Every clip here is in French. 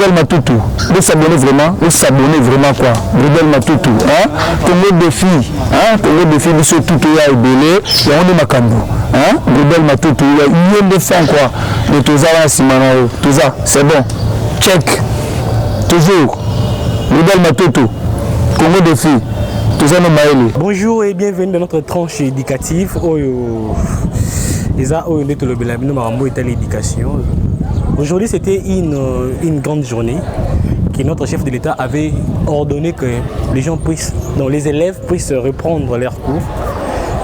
Brudel Matutu, vous s'abonnez vraiment quoi. Brudel Matutu, hein? Congo défi, hein? Congo défi, monsieur Tutu ya ebele, ya on est makambo, hein? Brudel Matutu, il y a des fois quoi. De tout ça, Simano, tout ça, c'est bon. Check. Toujours. Brudel Matutu, Congo défi. Bonjour et bienvenue dans notre tranche éducative. Aujourd'hui, c'était une grande journée que notre chef de l'État avait ordonné que les gens puissent, donc les élèves puissent reprendre leurs cours.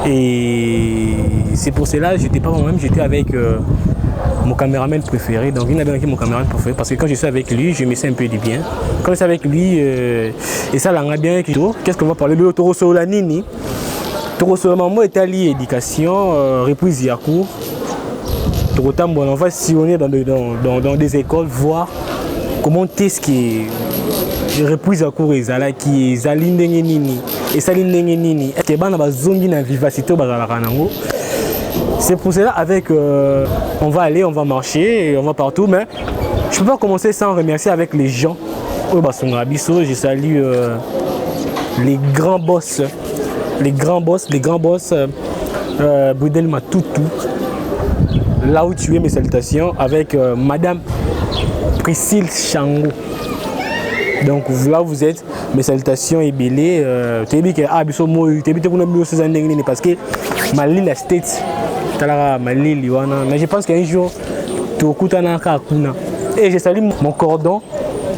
Et c'est pour cela que j'étais pas moi-même, j'étais avec mon caméraman préféré. Donc il avait avec mon caméraman préféré parce que quand je suis avec lui, je me sens un peu du bien. Quand je suis avec lui, et ça l'a bien. Qu'est-ce qu'on va parler de Toro Solanini? Toro Solanini est allié éducation, reprise Yakou. Toro Tambo, on va sillonner dans des écoles, voir comment est-ce que reprise Yakou est là, qui est Zalindengenini et Salindengenini. Est-ce qu'il y a une zone de vivacité au Bazalaranango? C'est pour cela avec on va aller, on va marcher, on va partout, mais je ne peux pas commencer sans remercier avec les gens. Je salue les grands boss, Brudel Matutu, là où tu es, mes salutations, avec Madame Priscille Chango. Donc là où vous êtes, mes salutations et belé. Parce que Mali la state. Mais je pense qu'un jour, et je salue mon cordon,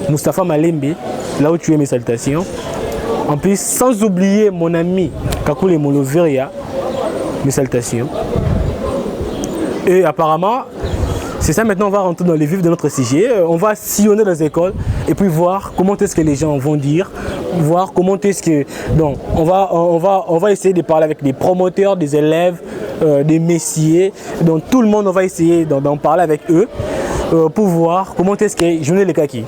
Mustapha Malembe, là où tu es, mes salutations. En plus, sans oublier mon ami Kakule Moloveria, mes salutations. Et apparemment, c'est ça, maintenant on va rentrer dans les vifs de notre sujet. On va sillonner les écoles et puis voir comment est-ce que les gens vont dire, voir comment est-ce que... Donc, on va essayer de parler avec des promoteurs, des élèves, des messiers. Donc tout le monde, on va essayer d'en parler avec eux pour voir comment est-ce que je les kaki.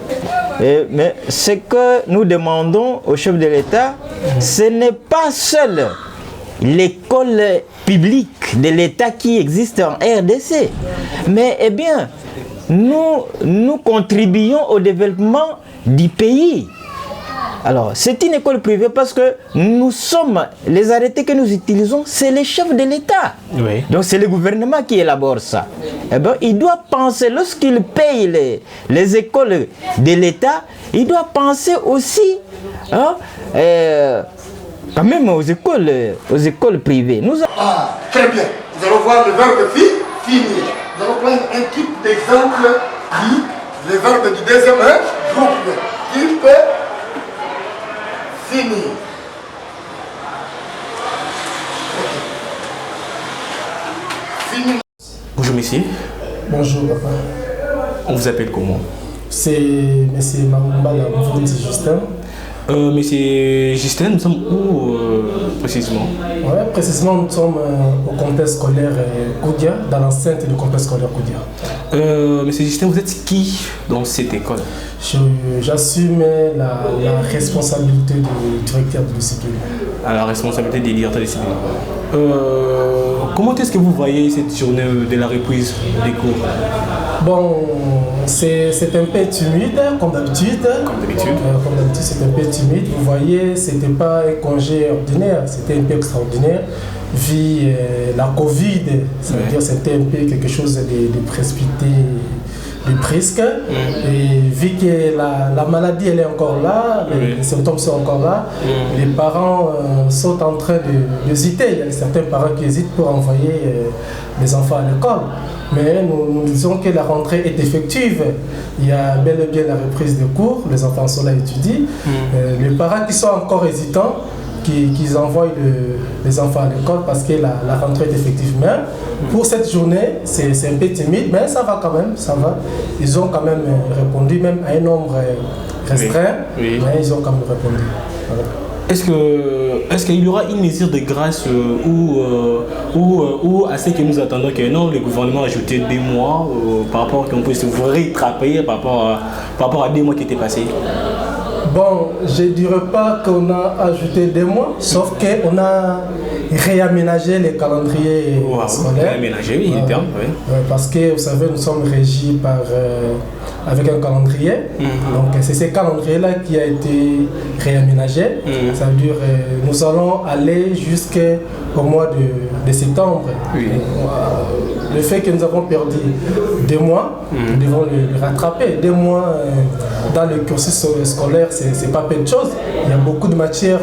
Mais ce que nous demandons au chef de l'État, ce n'est pas seul l'école publique de l'État qui existe en RDC, mais eh bien, nous contribuons au développement du pays. Alors, c'est une école privée parce que nous sommes, les arrêtés que nous utilisons, c'est les chefs de l'État. Oui. Donc, c'est le gouvernement qui élabore ça. Eh bien, il doit penser, lorsqu'il paye les écoles de l'État, il doit penser aussi, hein, quand même aux écoles privées. Très bien. Nous allons voir le verbe finir. Nous allons prendre un type d'exemple qui, le verbe du deuxième groupe, type finir. Finir. Bonjour messieurs. Bonjour papa. On vous appelle comment? C'est monsieur Mamoumbala Mvunzi Justin. Monsieur Justin, nous sommes où précisément? Ouais, précisément nous sommes au complexe scolaire Koudia, dans l'enceinte du complexe scolaire Koudia. Monsieur Justin, vous êtes qui dans cette école? J'assume la responsabilité du directeur de discipline. À la responsabilité des directeurs de discipline. Comment est-ce que vous voyez cette journée de la reprise des cours? Bon, c'est un peu timide, comme d'habitude. Comme d'habitude, c'est un peu timide. Vous voyez, c'était pas un congé ordinaire, c'était un peu extraordinaire. Vu la Covid, ça veut dire c'était un peu quelque chose de précipité, de presque. Et vu que la maladie elle est encore là, les symptômes sont encore là, les parents sont en train d'hésiter. Il y a certains parents qui hésitent pour envoyer les enfants à l'école. Mais nous disons que la rentrée est effective. Il y a bel et bien la reprise des cours, les enfants sont là étudient. Les parents qui sont encore hésitants, qu'ils envoient les enfants à l'école parce que la rentrée est effective. Mais pour cette journée, c'est un peu timide, mais ça va quand même, ça va. Ils ont quand même répondu, même à un nombre restreint, mais ils ont quand même répondu. Voilà. Est-ce qu'il y aura une mesure de grâce ou à ce que nous attendons que non, le gouvernement a ajouté 2 mois par rapport qu'on puisse vous rattraper par rapport à 2 mois qui étaient passés? Bon, je ne dirais pas qu'on a ajouté 2 mois, sauf qu'on a réaménager les calendriers scolaires. Réaménager, oui, le terme, oui. Parce que vous savez, nous sommes régis par, avec un calendrier. Donc c'est ce calendrier-là qui a été réaménagé. Ça veut dire nous allons aller jusqu'au mois de septembre. Oui. Le fait que nous avons perdu 2 mois, nous devons le rattraper. 2 mois dans le cursus scolaire, c'est pas peu de choses. Il y a beaucoup de matières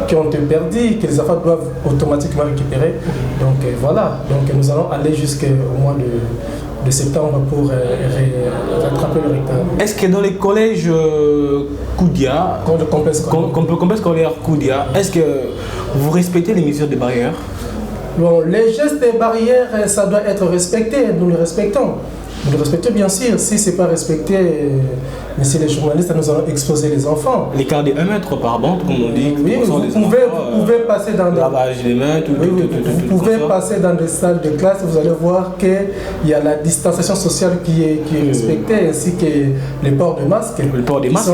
qui ont été perdues, que les enfants doivent automatiquement récupérer. Donc voilà, donc nous allons aller jusqu'au mois de septembre pour rattraper le retard. Est-ce que dans les collèges Koudia, complexe scolaire Koudia, est-ce que vous respectez les mesures de barrière? Bon, les gestes et barrières, ça doit être respecté, nous le respectons. Nous le respectons bien sûr. Si ce n'est pas respecté, messieurs les journalistes, nous allons exposer les enfants. L'écart de 1 mètre par bande, comme on dit. Oui, vous pouvez passer dans lavage des mains, vous pouvez passer dans des salles de classe, vous allez voir qu'il y a la distanciation sociale qui est respectée, ainsi que le port de masque. Le port des masques,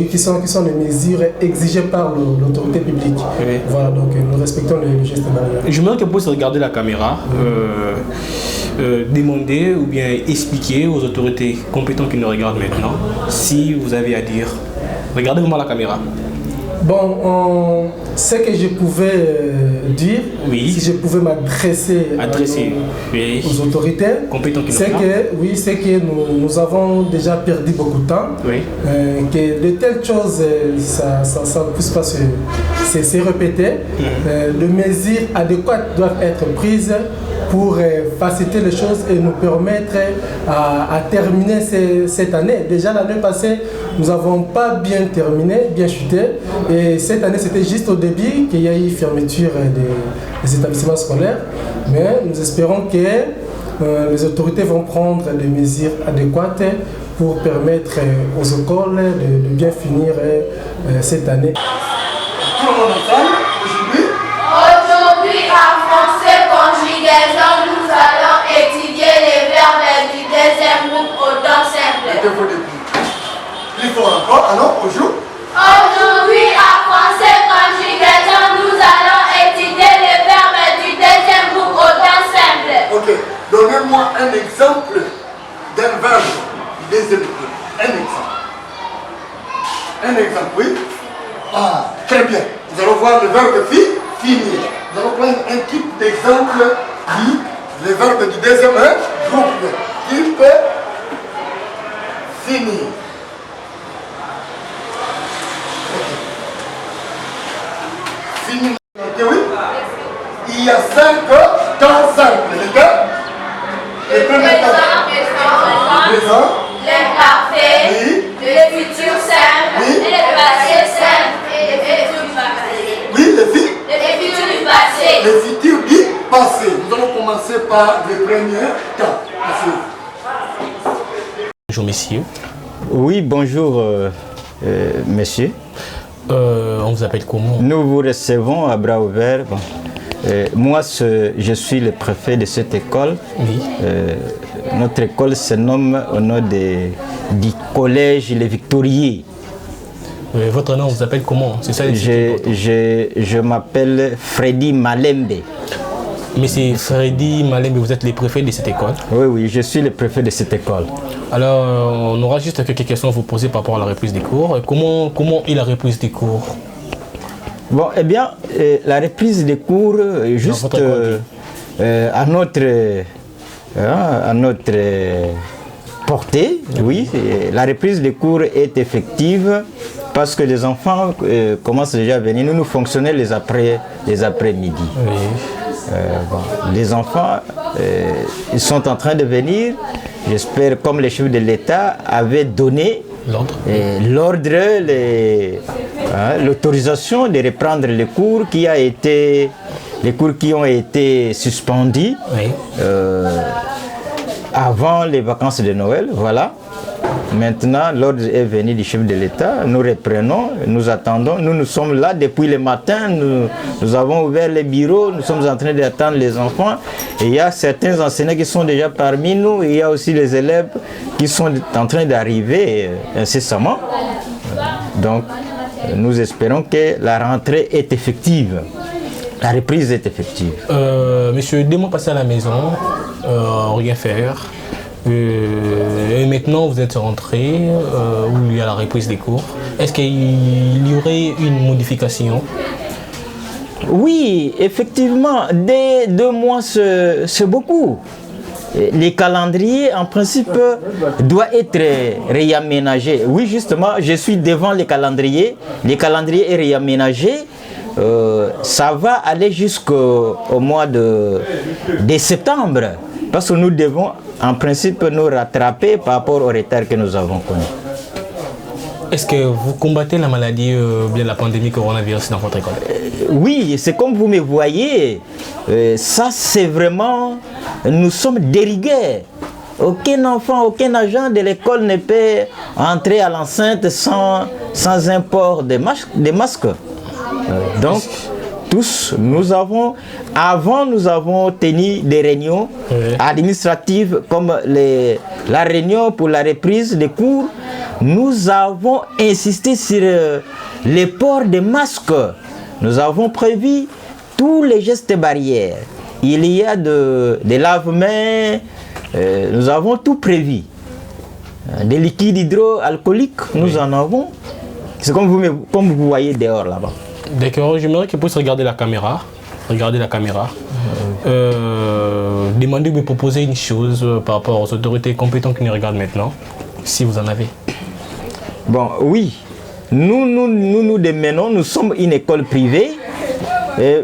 qui sont les mesures exigées par l'autorité publique. Oui. Voilà, donc nous respectons les gestes barrières. Je me demande que vous pouvez regarder la caméra. Demander ou bien expliquer aux autorités compétentes qui nous regardent maintenant si vous avez à dire. Regardez vraiment la caméra. Bon, ce que je pouvais dire, si je pouvais m'adresser aux autorités, c'est que nous avons déjà perdu beaucoup de temps, que de telles choses, ça ne puisse pas se répéter. Les mesures adéquates doivent être prises pour faciliter les choses et nous permettre à terminer cette année. Déjà l'année passée, nous n'avons pas bien terminé, bien chuté. Et cette année, c'était juste au début qu'il y a eu fermeture des établissements scolaires. Mais nous espérons que les autorités vont prendre des mesures adéquates pour permettre aux écoles de bien finir cette année. Tout le monde ensemble, aujourd'hui. Aujourd'hui, en français conjugaison, nous allons étudier les verbes du deuxième groupe au temps simple. Mettez-vous debout. Plus fort encore. Alors, aujourd'hui. Aujourd'hui, en français conjugaison, nous allons étudier les verbes du deuxième groupe au temps simple. Ok. Donnez-moi un exemple d'un verbe du deuxième groupe. Un exemple. Un exemple, oui. Ah, très bien. Nous allons voir le verbe finir. Nous allons prendre un type d'exemple qui, le verbe du deuxième groupe, type finir. Finir. Ok, oui. Il y a 5 temps simples. Les premiers temps. Présent. L'imparfait. Oui. Le futur simple. Oui. Et le passé simple. Et le futur du passé. Oui, les filles. Le futur du passé. Le futur du passé. Nous allons commencer par le premier temps. Merci. Bonjour messieurs. Oui, bonjour messieurs. On vous appelle comment? Nous vous recevons à bras ouverts. Bon. Moi, je suis le préfet de cette école. Oui. Notre école se nomme au nom du collège Les Victoriers. Votre nom vous appelle comment? C'est ça. Je m'appelle Freddy Malembe. Mais c'est Freddy Malembe, vous êtes le préfet de cette école? Oui, je suis le préfet de cette école. Alors, on aura juste quelques questions à vous poser par rapport à la reprise des cours. Comment est la reprise des cours? Bon, eh bien, la reprise des cours, juste à notre portée, oui, la reprise des cours est effective parce que les enfants commencent déjà à venir. Nous fonctionnons les après-midi. Oui. Les enfants, ils sont en train de venir. J'espère, comme les chefs de l'État avaient donné l'ordre, l'autorisation de reprendre les cours qui ont été suspendus avant les vacances de Noël. Voilà. Maintenant, l'ordre est venu du chef de l'État. Nous reprenons, nous attendons. Nous sommes là depuis le matin. Nous avons ouvert les bureaux. Nous sommes en train d'attendre les enfants. Et il y a certains enseignants qui sont déjà parmi nous. Et il y a aussi les élèves qui sont en train d'arriver incessamment. Donc, nous espérons que la rentrée est effective. La reprise est effective. Monsieur, 2 mois passés à la maison, rien faire. Et maintenant, vous êtes rentré où il y a la reprise des cours. Est-ce qu'il y aurait une modification? Oui, effectivement, dès 2 mois, c'est beaucoup. Les calendriers, en principe, doivent être réaménagés. Oui, justement, je suis devant les calendriers. Les calendriers est réaménagé. Ça va aller jusqu'au mois de septembre. Parce que nous devons, en principe, nous rattraper par rapport au retard que nous avons connu. Est-ce que vous combattez la maladie, bien la pandémie coronavirus dans votre école? Oui, c'est comme vous me voyez. Ça, c'est vraiment... Nous sommes des rigueurs. Aucun enfant, aucun agent de l'école ne peut entrer à l'enceinte sans un port de masque. Donc, tous, avant nous avons tenu des réunions administratives comme la réunion pour la reprise des cours. Nous avons insisté sur les ports de masques. Nous avons prévu tous les gestes barrières. Il y a des lave-mains, nous avons tout prévu. Des liquides hydroalcooliques, nous en avons. C'est comme vous voyez dehors là-bas. D'accord, j'aimerais que vous puissiez regarder la caméra. Regardez la caméra. Demandez de me proposer une chose par rapport aux autorités compétentes qui nous regardent maintenant, si vous en avez. Bon, oui. Nous démenons, nous sommes une école privée.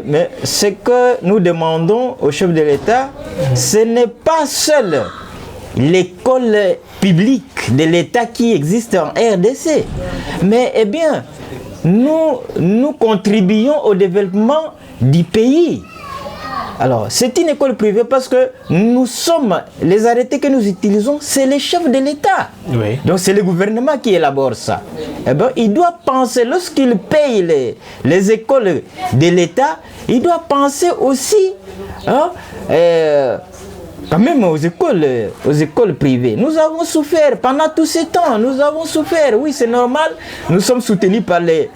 Mais ce que nous demandons au chef de l'État, ce n'est pas seule l'école publique de l'État qui existe en RDC. Mais eh bien, nous contribuons au développement du pays. Alors, c'est une école privée parce que les arrêtés que nous utilisons, c'est les chefs de l'État. Oui. Donc, c'est le gouvernement qui élabore ça. Eh bien, il doit penser, lorsqu'il paye les écoles de l'État, il doit penser aussi quand même aux écoles privées. Nous avons souffert pendant tous ces temps, oui c'est normal, nous sommes soutenus par les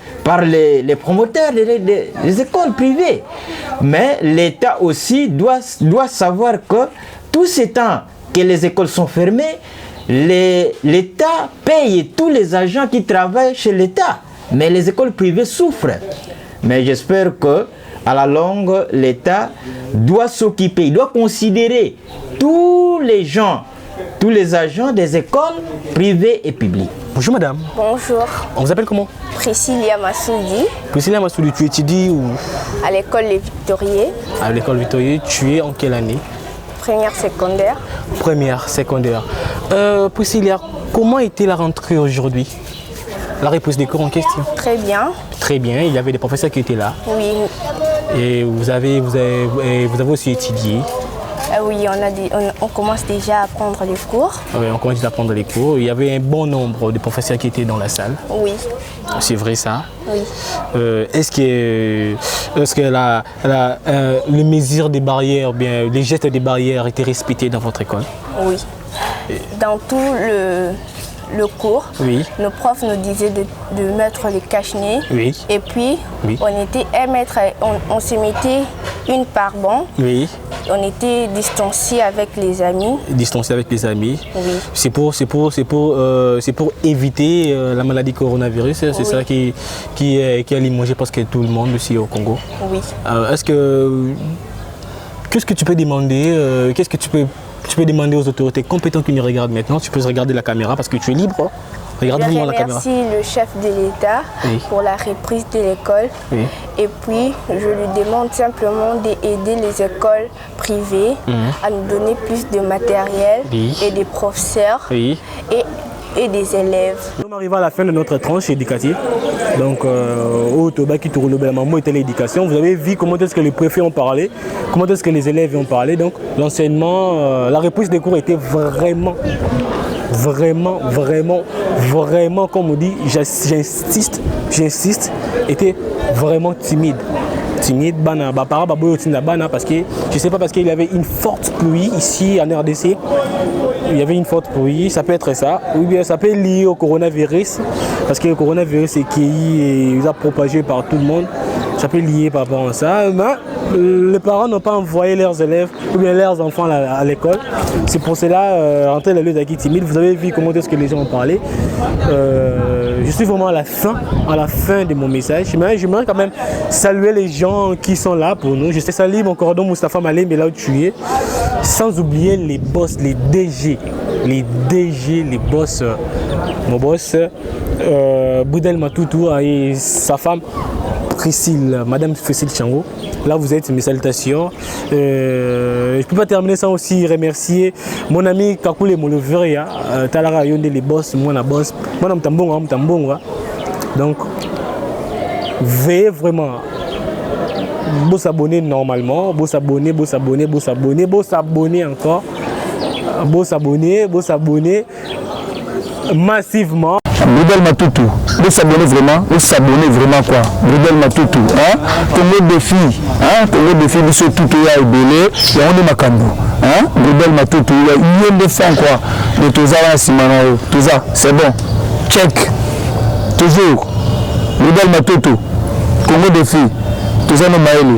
promoteurs des écoles privées. Mais l'État aussi doit savoir que tous ces temps que les écoles sont fermées, l'État paye tous les agents qui travaillent chez l'État. Mais les écoles privées souffrent. Mais j'espère que à la longue, l'État doit s'occuper, il doit considérer tous les agents des écoles privées et publiques. Bonjour madame. Bonjour. On vous appelle comment? Priscilla Massoudi. Priscilla Massoudi, tu étudies où? À l'école Les Victoriers. À l'école Victorier, tu es en quelle année? Première secondaire. Première secondaire. Priscilla, comment était la rentrée aujourd'hui? La reprise des cours en question? Très bien. Très bien, il y avait des professeurs qui étaient là. Oui. Et vous avez aussi étudié. Oui, on commence déjà à prendre les cours. Oui, on commence à prendre les cours. Il y avait un bon nombre de professeurs qui étaient dans la salle. Oui. C'est vrai ça? Oui. Est-ce que les mesures des barrières, bien les gestes des barrières étaient respectés dans votre école? Oui. Dans tout le cours, oui, nos profs nous disaient de mettre les cache-nez. Oui. Et puis, oui, on se mettait une par banc. Oui. On était distanciés avec les amis. Distanciés avec les amis. Oui. C'est pour éviter la maladie coronavirus. C'est oui, ça qui est limogé parce que tout le monde aussi au Congo. Oui. Qu'est-ce que tu peux demander? Tu peux demander aux autorités compétentes qui nous regardent maintenant. Tu peux regarder la caméra parce que tu es libre. Hein? Regarde-moi la caméra. Je remercie le chef de l'État oui, pour la reprise de l'école. Oui. Et puis, je lui demande simplement d'aider les écoles privées à nous donner plus de matériel oui, et des professeurs oui, et des élèves. Nous arrivons à la fin de notre tranche éducative. Donc, au Toba qui tourne le maman était l'éducation. Vous avez vu comment est-ce que les préfets ont parlé, comment est-ce que les élèves ont parlé. Donc, l'enseignement, la reprise des cours était vraiment, comme on dit, j'insiste, était vraiment timide. Parce que je sais pas, parce qu'il y avait une forte pluie ici en RDC. Il y avait une forte pluie, ça peut être ça, ou bien ça peut être lié au coronavirus, parce que le coronavirus est qui est propagé par tout le monde. ça peut lier par rapport à ça. Mais les parents n'ont pas envoyé leurs élèves ou bien leurs enfants à l'école. C'est pour cela, rentrer dans le lieu d'accueil timide, vous avez vu comment est-ce que les gens ont parlé. Je suis vraiment à la fin de mon message. J'aimerais quand même saluer les gens qui sont là pour nous. Je salue mon cordon Moustapha Malem, là où tu es. Sans oublier les boss, les DG, les boss, mon boss, Boudel Matoutou et sa femme Priscille, Madame Priscille Chango. Là vous êtes, mes salutations. Je ne peux pas terminer sans aussi remercier mon ami Kakule Moloveria, Talara Yonde les boss, moi boss, moi Mtambonga. Donc veillez vraiment. Vous s'abonner normalement, vous s'abonner encore, vous s'abonner massivement. Boudel Matoutou, vous s'abonner vraiment quoi. Boudel Matoutou, hein? Congo défi, hein? Congo défi, monsieur Toutou ya ebele, ya on est makambo, hein? Boudel Matoutou, il y a des femmes quoi. De tout ça, c'est bon. Check. Toujours. Boudel Matoutou, Congo défi, tout ça nous maëli.